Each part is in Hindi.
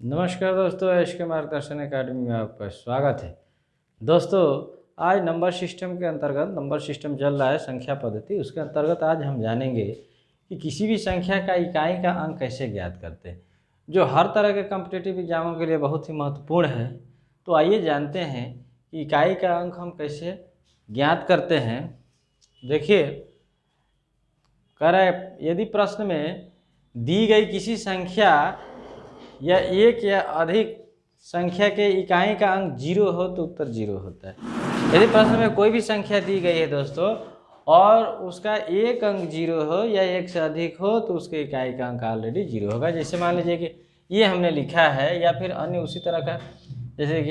नमस्कार दोस्तों, एच के मार्गदर्शन अकादमी में आपका स्वागत है। दोस्तों, आज नंबर सिस्टम के अंतर्गत नंबर सिस्टम चल रहा है संख्या पद्धति। उसके अंतर्गत आज हम जानेंगे कि किसी भी संख्या का इकाई का अंक कैसे ज्ञात करते हैं, जो हर तरह के कॉम्पिटिटिव एग्जामों के लिए बहुत ही महत्वपूर्ण है। तो आइए जानते हैं कि इकाई का अंक हम कैसे ज्ञात करते हैं। देखिए, कह रहा है यदि प्रश्न में दी गई किसी संख्या या एक या अधिक संख्या के इकाई का अंक 0 हो तो उत्तर 0 होता है। यदि प्रश्न में कोई भी संख्या दी गई है दोस्तों और उसका एक अंक 0 हो या एक से अधिक हो तो उसके इकाई का अंक ऑलरेडी 0 होगा। जैसे मान लीजिए कि ये हमने लिखा है, या फिर अन्य उसी तरह का, जैसे कि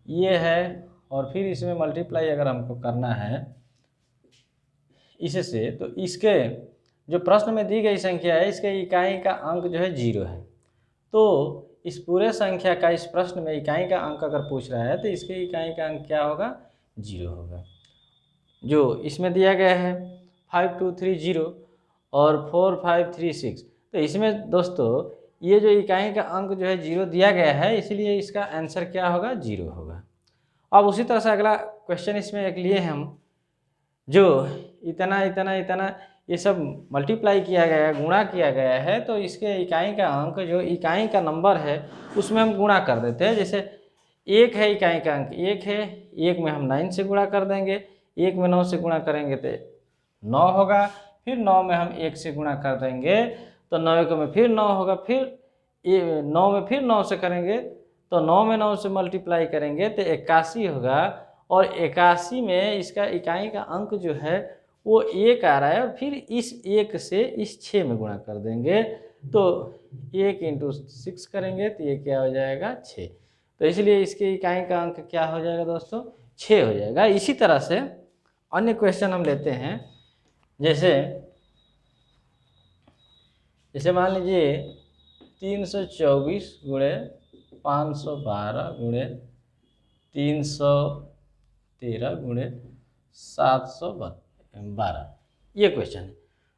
ये है और फिर इसमें मल्टीप्लाई अगर हमको करना है इससे, तो इसके जो प्रश्न में दी गई संख्या है इसके इकाई का अंक जो है 0 है। तो इस पूरे संख्या का इस प्रश्न में इकाई का अंक अगर पूछ रहा है तो इसके इकाई का अंक क्या होगा? 0 होगा। जो इसमें दिया गया है 5230 और 4536, तो इसमें दोस्तों ये जो इकाई का अंक जो है 0 दिया गया है, इसलिए इसका आंसर क्या होगा? 0 होगा। अब उसी तरह से अगला क्वेश्चन इसमें एक लिए हम, जो इतना इतना इतना ये सब मल्टीप्लाई किया गया है, गुणा किया गया है, तो इसके इकाई का अंक जो इकाई का नंबर है उसमें हम गुणा कर देते हैं। जैसे एक है इकाई का अंक, एक है, एक में हम 9 से गुणा कर देंगे, एक में 9 से गुणा करेंगे तो 9 होगा, फिर 9 में हम 1 से गुणा कर देंगे तो 9 में फिर 9 होगा, फिर 9 में फिर 9 से करेंगे तो 9 में 9 से मल्टीप्लाई करेंगे तो 81 होगा, और 81 में इसका इकाई का अंक जो है वो 1 आ रहा है, और फिर इस 1 से इस 6 में गुणा कर देंगे तो 1 × 6 करेंगे तो ये क्या हो जाएगा? 6। तो इसलिए इसके इकाई का अंक क्या हो जाएगा दोस्तों? 6 हो जाएगा। इसी तरह से अन्य क्वेश्चन हम लेते हैं। जैसे मान लीजिए 324 गुणे 512 गुणे 313 गुणे 712, ये क्वेश्चन है।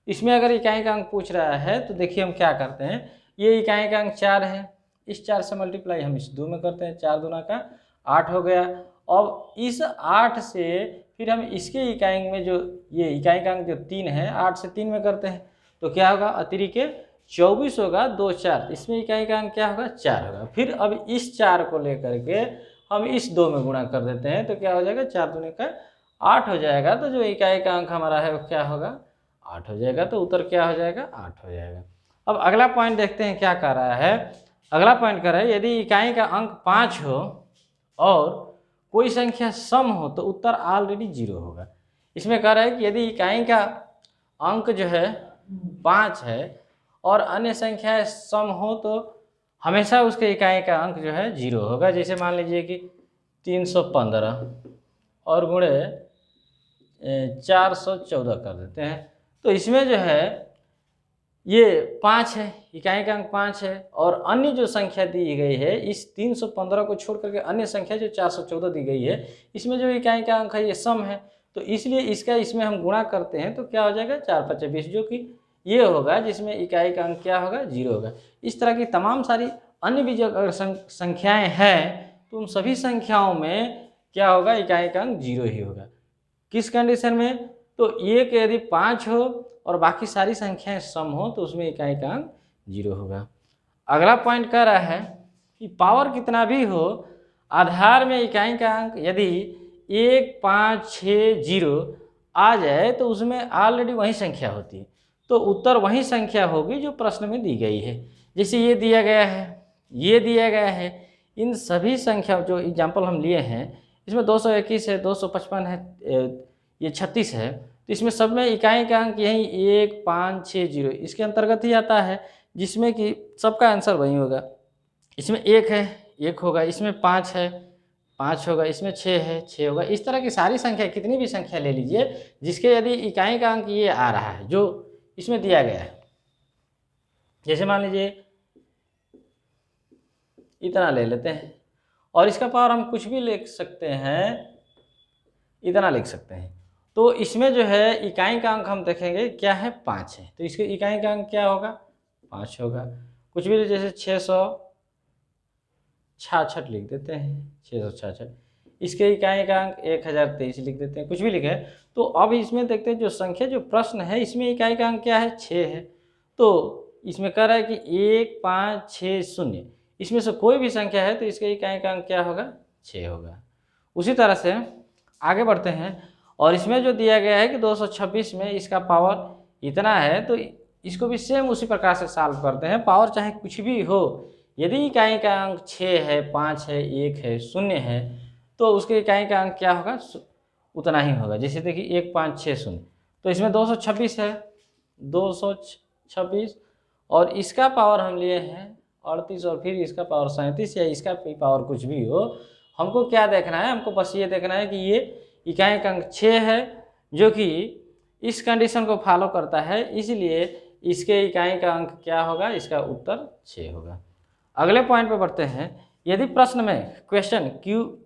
इसमें अगर इकाई का अंक पूछ रहा है तो देखिए हम क्या करते हैं। ये इकाई का अंक 4 है, इस 4 से मल्टीप्लाई हम इस 2 में करते हैं, 4 दूना का 8 हो गया। अब इस 8 से फिर हम इसके इकाई में जो ये इकाई का अंक जो 3 है, 8 से 3 में करते हैं तो क्या होगा? अतिरिक्त 24 होगा, 2 4, इसमें इकाई का अंक क्या होगा? 4 होगा। फिर अब इस 4 को लेकर के हम इस 2 में गुणा कर देते हैं तो क्या हो जाएगा? 4 दूनी का 8 हो जाएगा। तो जो इकाई का अंक हमारा है वो क्या होगा? 8 हो जाएगा। तो उत्तर क्या हो जाएगा? 8 हो जाएगा। अब अगला पॉइंट देखते हैं क्या कर रहा है। अगला पॉइंट कर रहा है यदि इकाई का अंक 5 हो और कोई संख्या सम हो तो उत्तर ऑलरेडी 0 होगा। इसमें कह रहा है कि यदि इकाई का अंक जो है 5 है और अन्य संख्याएं सम हो तो हमेशा उसके इकाई का अंक जो है 0 होगा। जैसे मान लीजिए कि 315 और गुणे 414 कर देते हैं, तो इसमें जो है ये 5 है, इकाई का अंक 5 है, और अन्य जो संख्या दी गई है इस 315 को छोड़ करके अन्य संख्या जो 414 दी गई है, इसमें जो इकाई का अंक है ये सम है, तो इसलिए इसका इसमें हम गुणा करते हैं तो क्या हो जाएगा? 4 5 20, जो कि ये होगा जिसमें इकाई का अंक क्या होगा? 0 होगा। इस तरह की तमाम सारी अन्य भी जो अगर संख्याएँ हैं तो उन सभी संख्याओं में क्या होगा? इकाई का अंक 0 ही होगा। किस कंडीशन में? तो एक यदि 5 हो और बाकी सारी संख्याएं सम हो तो उसमें इकाई का अंक 0 होगा। अगला पॉइंट कह रहा है कि पावर कितना भी हो, आधार में इकाई का अंक यदि 1 5 6 0 आ जाए तो उसमें ऑलरेडी वही संख्या होती है, तो उत्तर वही संख्या होगी जो प्रश्न में दी गई है। जैसे ये दिया गया है, ये दिया गया है, इन सभी संख्या जो एग्जाम्पल हम लिए हैं इसमें 221 है, 255 है, ये 36 है, तो इसमें सब में इकाई का अंक यही 1 5 6 0 इसके अंतर्गत ही आता है, जिसमें कि सबका आंसर वही होगा। इसमें 1 है, 1 होगा, इसमें 5 है, 5 होगा, इसमें 6 है, 6 होगा। इस तरह की सारी संख्या, कितनी भी संख्या ले लीजिए जिसके यदि इकाई का अंक ये आ रहा है जो इसमें दिया गया है। जैसे मान लीजिए इतना ले लेते हैं और इसका पावर हम कुछ भी लिख सकते हैं, इतना लिख सकते हैं। तो इसमें जो है इकाई का अंक हम देखेंगे क्या है? 5 है, तो इसके इकाई का अंक क्या होगा? 5 होगा। कुछ भी, जैसे 666 लिख देते हैं, 666। इसके इकाई का अंक 1023 लिख देते हैं, कुछ भी लिखे। तो अब इसमें देखते हैं जो संख्या, जो प्रश्न है इसमें इकाई का अंक क्या है, 6 है। तो इसमें कह रहा है कि 1560, इसमें से कोई भी संख्या है तो इसके इकाई का अंक क्या होगा, 6 होगा। उसी तरह से आगे बढ़ते हैं, और इसमें जो दिया गया है कि 226 में इसका पावर इतना है, तो इसको भी सेम उसी प्रकार से सॉल्व करते हैं। पावर चाहे कुछ भी हो, यदि इकाई का अंक 6 है, 5 है, 1 है, 0 है, तो उसके इकाई का अंक क्या होगा, उतना ही होगा। जैसे देखिए 1560, तो इसमें 226 है, 226, और इसका पावर हम लिए हैं 38, और फिर इसका पावर 37, या इसका पावर कुछ भी हो, हमको क्या देखना है, हमको बस ये देखना है कि ये इकाई का अंक 6 है, जो कि इस कंडीशन को फॉलो करता है, इसलिए इसके इकाई का अंक क्या होगा, इसका उत्तर 6 होगा। अगले पॉइंट पे बढ़ते हैं। यदि प्रश्न में क्वेश्चन क्यू,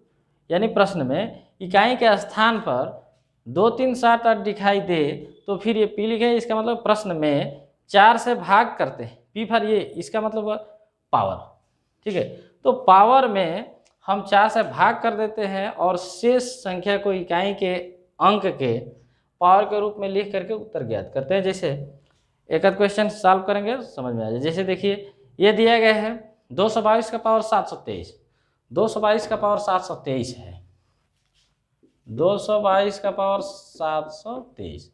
यानी प्रश्न में इकाई के स्थान पर 2, 3, 7, 8 दिखाई दे, तो फिर ये पी लिखे, इसका मतलब प्रश्न में 4 से भाग करते हैं। पी फॉर ये, इसका मतलब पावर, ठीक है। तो पावर में हम 4 से भाग कर देते हैं और शेष संख्या को इकाई के अंक के पावर के रूप में लिख करके उत्तर ज्ञात करते हैं। जैसे एक आध क्वेश्चन सॉल्व करेंगे समझ में आ जाए। जैसे देखिए ये दिया गया है 222 का पावर 723, 222 का पावर 723 है, 222 का पावर 723।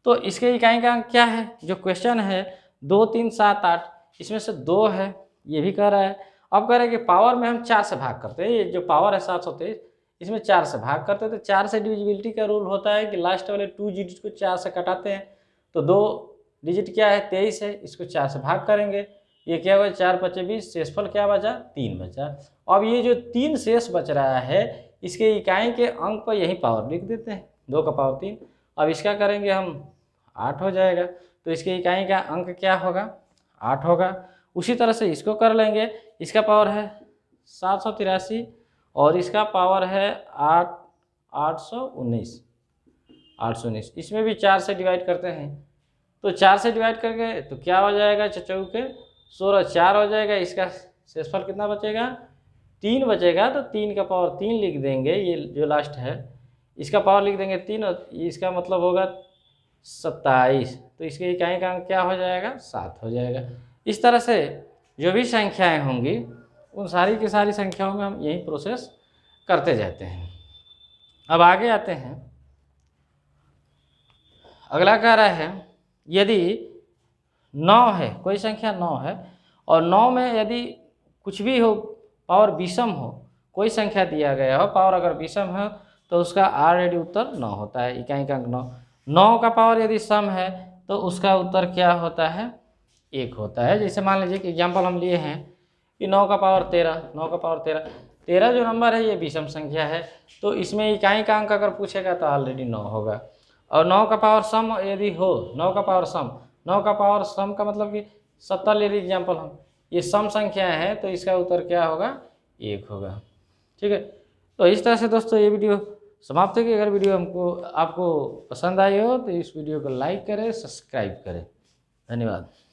तो इसके इकाई का अंक क्या है, जो क्वेश्चन है 2, 3, 7, 8, इसमें से 2 है, ये भी कह रहा है। अब कह रहे हैं कि पावर में हम 4 से भाग करते हैं, ये जो पावर है 723, इसमें 4 से भाग करते हैं। तो 4 से डिविजिबिलिटी का रूल होता है कि लास्ट वाले 2 डिजिट को 4 से कटाते हैं, तो 2 डिजिट क्या है, 23 है, इसको 4 से भाग करेंगे, ये क्या हुआ, 4 × 20, शेषफल क्या बचा, 3 बचा। अब ये जो 3 शेष बच रहा है, इसके इकाई के अंक पर यही पावर लिख देते हैं, 2 का पावर 3। अब इसका करेंगे हम 8 हो जाएगा, तो इसके इकाई का अंक क्या होगा, 8 होगा। उसी तरह से इसको कर लेंगे, इसका पावर है 783 और इसका पावर है 819, इसमें भी 4 से डिवाइड करते हैं, तो 4 से डिवाइड करके तो क्या हो जाएगा, चौके 16, 4 हो जाएगा। इसका शेषफल कितना बचेगा, 3 बचेगा, तो 3 का पावर 3 लिख देंगे, ये जो लास्ट है इसका पावर लिख देंगे 3, और इसका मतलब होगा 27, तो इसके इकाई का अंक क्या हो जाएगा, 7 हो जाएगा। इस तरह से जो भी संख्याएं होंगी उन सारी की सारी संख्याओं में हम यही प्रोसेस करते जाते हैं। अब आगे आते हैं, अगला कह रहा है यदि 9 है, कोई संख्या 9 है और 9 में यदि कुछ भी हो, पावर विषम हो, कोई संख्या दिया गया हो, पावर अगर विषम है तो उसका ऑलरेडी उत्तर 9 होता है, इकाई का अंक 9। 9 का पावर यदि सम है तो उसका उत्तर क्या होता है, 1 होता है। जैसे मान लीजिए कि एग्जाम्पल हम लिए हैं कि 9 का पावर 13, 9 का पावर 13 जो नंबर है ये विषम संख्या है, तो इसमें इकाई का अंक अगर पूछेगा तो ऑलरेडी 9 होगा। और 9 का पावर सम यदि हो, 9 का पावर सम, 9 का पावर सम का मतलब कि 70 ले लीजिए एग्जाम्पल हम, ये सम संख्या है, तो इसका उत्तर क्या होगा, 1 होगा, ठीक है। तो इस तरह से दोस्तों ये वीडियो समाप्त है कि अगर वीडियो आपको पसंद आई हो तो इस वीडियो को लाइक करें, सब्सक्राइब करें। धन्यवाद।